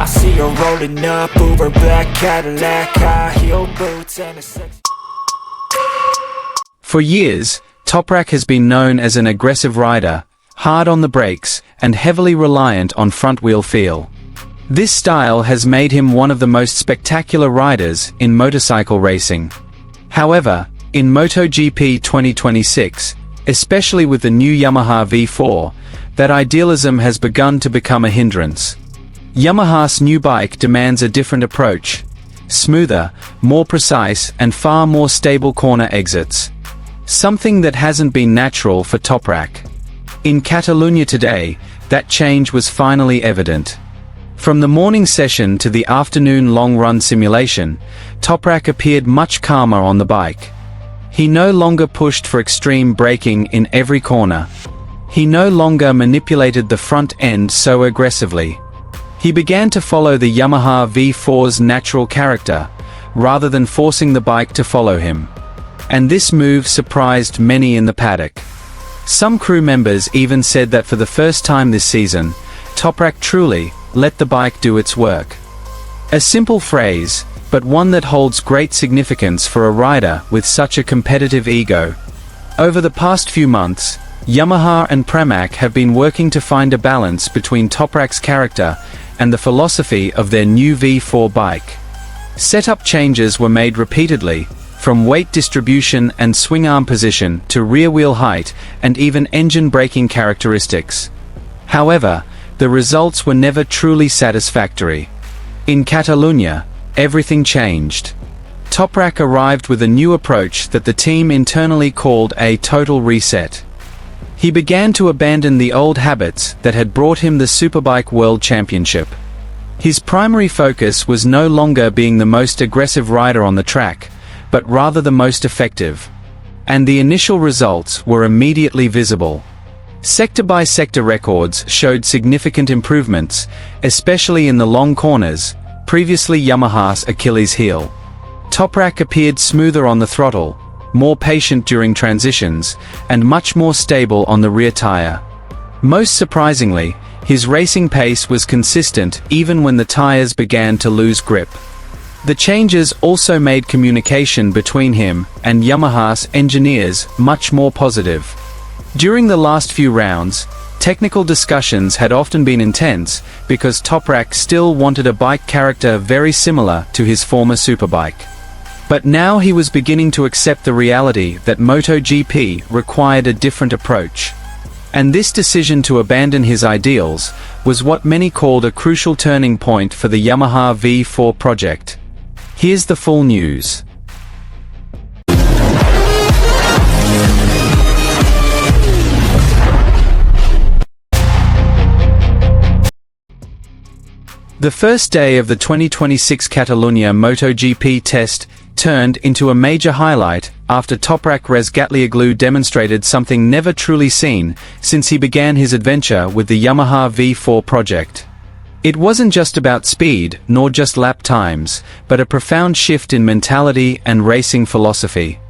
see her rolling up, Uber black Cadillac, high heel boots and a sex. For years, Toprak has been known as an aggressive rider, hard on the brakes, and heavily reliant on front-wheel feel. This style has made him one of the most spectacular riders in motorcycle racing. However, in MotoGP 2026, especially with the new Yamaha V4, that idealism has begun to become a hindrance. Yamaha's new bike demands a different approach: smoother, more precise, and far more stable corner exits. Something that hasn't been natural for Toprak. In Catalonia today, that change was finally evident. From the morning session to the afternoon long-run simulation, Toprak appeared much calmer on the bike. He no longer pushed for extreme braking in every corner. He no longer manipulated the front end so aggressively. He began to follow the Yamaha V4's natural character, rather than forcing the bike to follow him. And this move surprised many in the paddock. Some crew members even said that for the first time this season, Toprak truly let the bike do its work. A simple phrase, but one that holds great significance for a rider with such a competitive ego. Over the past few months, Yamaha and Pramac have been working to find a balance between Toprak's character and the philosophy of their new V4 bike. Setup changes were made repeatedly, from weight distribution and swing arm position to rear wheel height and even engine braking characteristics. However, the results were never truly satisfactory. In Catalunya, everything changed. Toprak arrived with a new approach that the team internally called a total reset. He began to abandon the old habits that had brought him the Superbike World Championship. His primary focus was no longer being the most aggressive rider on the track, but rather the most effective. And the initial results were immediately visible. Sector-by-sector records showed significant improvements, especially in the long corners, previously Yamaha's Achilles heel. Toprak appeared smoother on the throttle, more patient during transitions, and much more stable on the rear tire. Most surprisingly, his racing pace was consistent even when the tires began to lose grip. The changes also made communication between him and Yamaha's engineers much more positive. During the last few rounds, technical discussions had often been intense because Toprak still wanted a bike character very similar to his former superbike. But now he was beginning to accept the reality that MotoGP required a different approach. And this decision to abandon his ideals was what many called a crucial turning point for the Yamaha V4 project. Here's the full news. The first day of the 2026 Catalunya MotoGP test turned into a major highlight after Toprak Razgatlioglu demonstrated something never truly seen since he began his adventure with the Yamaha V4 project. It wasn't just about speed, nor just lap times, but a profound shift in mentality and racing philosophy.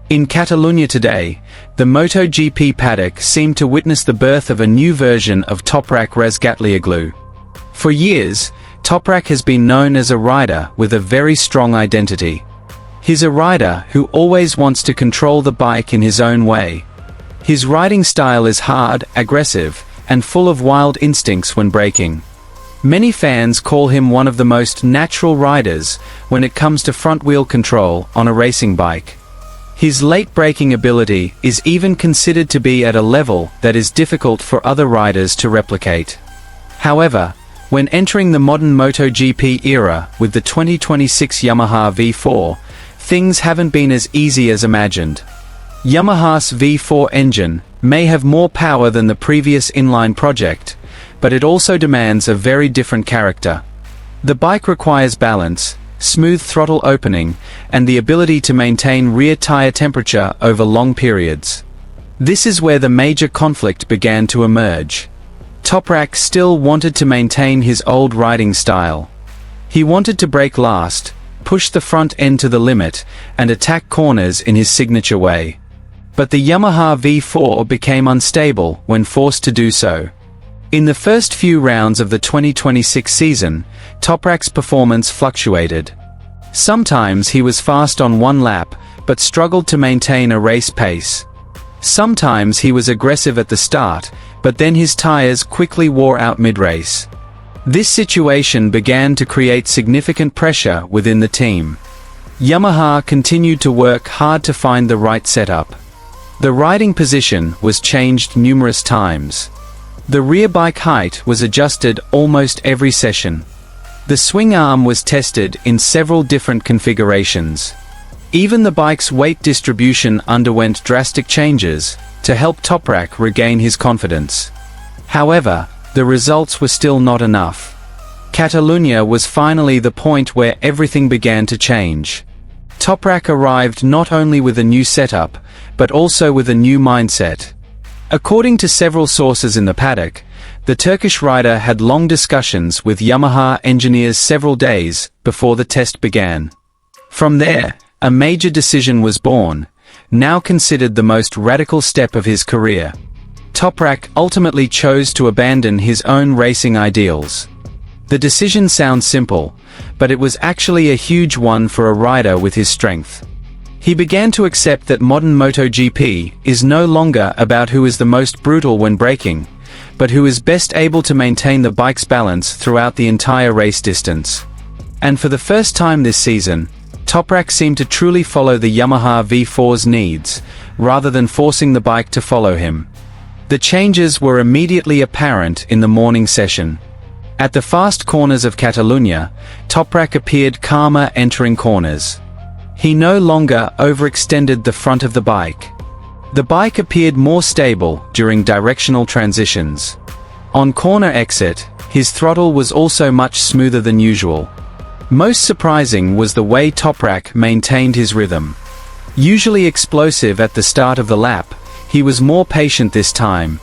In Catalunya today, the MotoGP paddock seemed to witness the birth of a new version of Toprak Razgatlioglu. For years, Toprak has been known as a rider with a very strong identity. He's a rider who always wants to control the bike in his own way. His riding style is hard, aggressive, and full of wild instincts when braking. Many fans call him one of the most natural riders when it comes to front-wheel control on a racing bike. His late braking ability is even considered to be at a level that is difficult for other riders to replicate. However, when entering the modern MotoGP era with the 2026 Yamaha V4, things haven't been as easy as imagined. Yamaha's V4 engine may have more power than the previous inline project, but it also demands a very different character. The bike requires balance, smooth throttle opening, and the ability to maintain rear tire temperature over long periods. This is where the major conflict began to emerge. Toprak still wanted to maintain his old riding style. He wanted to brake last, push the front end to the limit, and attack corners in his signature way. But the Yamaha V4 became unstable when forced to do so. In the first few rounds of the 2026 season, Toprak's performance fluctuated. Sometimes he was fast on one lap, but struggled to maintain a race pace. Sometimes he was aggressive at the start, but then his tires quickly wore out mid-race. This situation began to create significant pressure within the team. Yamaha continued to work hard to find the right setup. The riding position was changed numerous times. The rear bike height was adjusted almost every session. The swing arm was tested in several different configurations. Even the bike's weight distribution underwent drastic changes to help Toprak regain his confidence. However, the results were still not enough. Catalunya was finally the point where everything began to change. Toprak arrived not only with a new setup, but also with a new mindset. According to several sources in the paddock, the Turkish rider had long discussions with Yamaha engineers several days before the test began. From there, a major decision was born, now considered the most radical step of his career. Toprak ultimately chose to abandon his own racing ideals. The decision sounds simple, but it was actually a huge one for a rider with his strength. He began to accept that modern MotoGP is no longer about who is the most brutal when braking, but who is best able to maintain the bike's balance throughout the entire race distance. And for the first time this season, Toprak seemed to truly follow the Yamaha V4's needs, rather than forcing the bike to follow him. The changes were immediately apparent in the morning session. At the fast corners of Catalunya, Toprak appeared calmer entering corners. He no longer overextended the front of the bike. The bike appeared more stable during directional transitions. On corner exit, his throttle was also much smoother than usual. Most surprising was the way Toprak maintained his rhythm. Usually explosive at the start of the lap, he was more patient this time.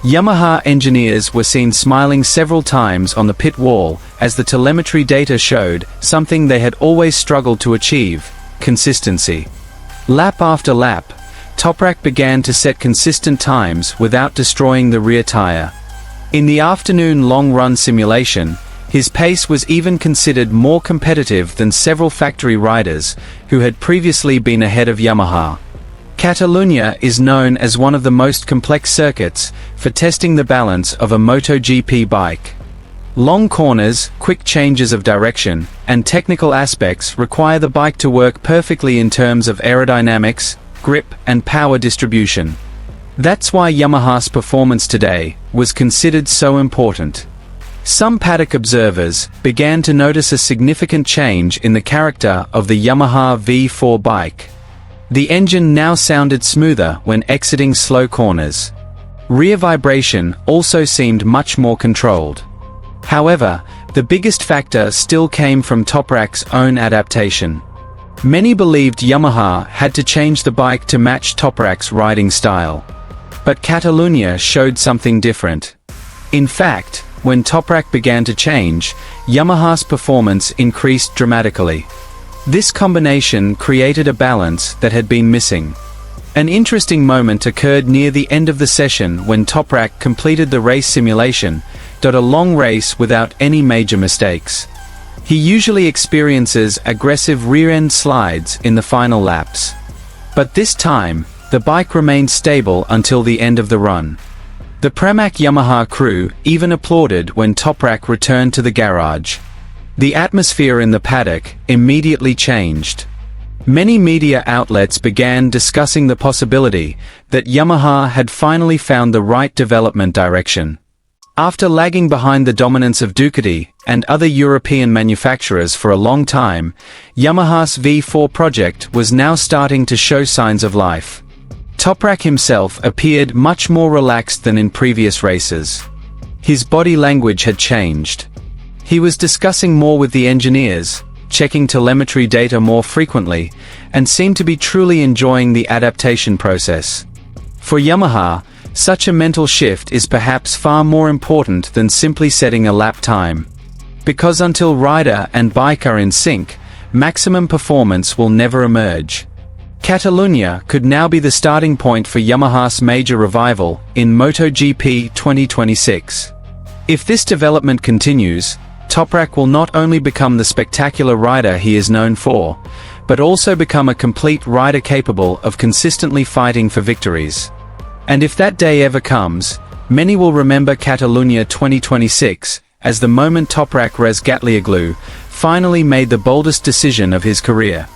Yamaha engineers were seen smiling several times on the pit wall as the telemetry data showed something they had always struggled to achieve: consistency. Lap after lap, Toprak began to set consistent times without destroying the rear tire. In the afternoon long-run simulation, his pace was even considered more competitive than several factory riders who had previously been ahead of Yamaha. Catalunya is known as one of the most complex circuits for testing the balance of a MotoGP bike. Long corners, quick changes of direction, and technical aspects require the bike to work perfectly in terms of aerodynamics, grip, and power distribution. That's why Yamaha's performance today was considered so important. Some paddock observers began to notice a significant change in the character of the Yamaha V4 bike. The engine now sounded smoother when exiting slow corners. Rear vibration also seemed much more controlled. However, the biggest factor still came from Toprak's own adaptation. Many believed Yamaha had to change the bike to match Toprak's riding style. But Catalunya showed something different. In fact, when Toprak began to change, Yamaha's performance increased dramatically. This combination created a balance that had been missing. An interesting moment occurred near the end of the session when Toprak completed the race simulation, a long race without any major mistakes. He usually experiences aggressive rear-end slides in the final laps. But this time, the bike remained stable until the end of the run. The Pramac Yamaha crew even applauded when Toprak returned to the garage. The atmosphere in the paddock immediately changed. Many media outlets began discussing the possibility that Yamaha had finally found the right development direction. After lagging behind the dominance of Ducati and other European manufacturers for a long time, Yamaha's V4 project was now starting to show signs of life. Toprak himself appeared much more relaxed than in previous races. His body language had changed. He was discussing more with the engineers, checking telemetry data more frequently, and seemed to be truly enjoying the adaptation process. For Yamaha, such a mental shift is perhaps far more important than simply setting a lap time. Because until rider and bike are in sync, maximum performance will never emerge. Catalunya could now be the starting point for Yamaha's major revival in MotoGP 2026. If this development continues, Toprak will not only become the spectacular rider he is known for, but also become a complete rider capable of consistently fighting for victories. And if that day ever comes, many will remember Catalunya 2026 as the moment Toprak Razgatlioglu finally made the boldest decision of his career.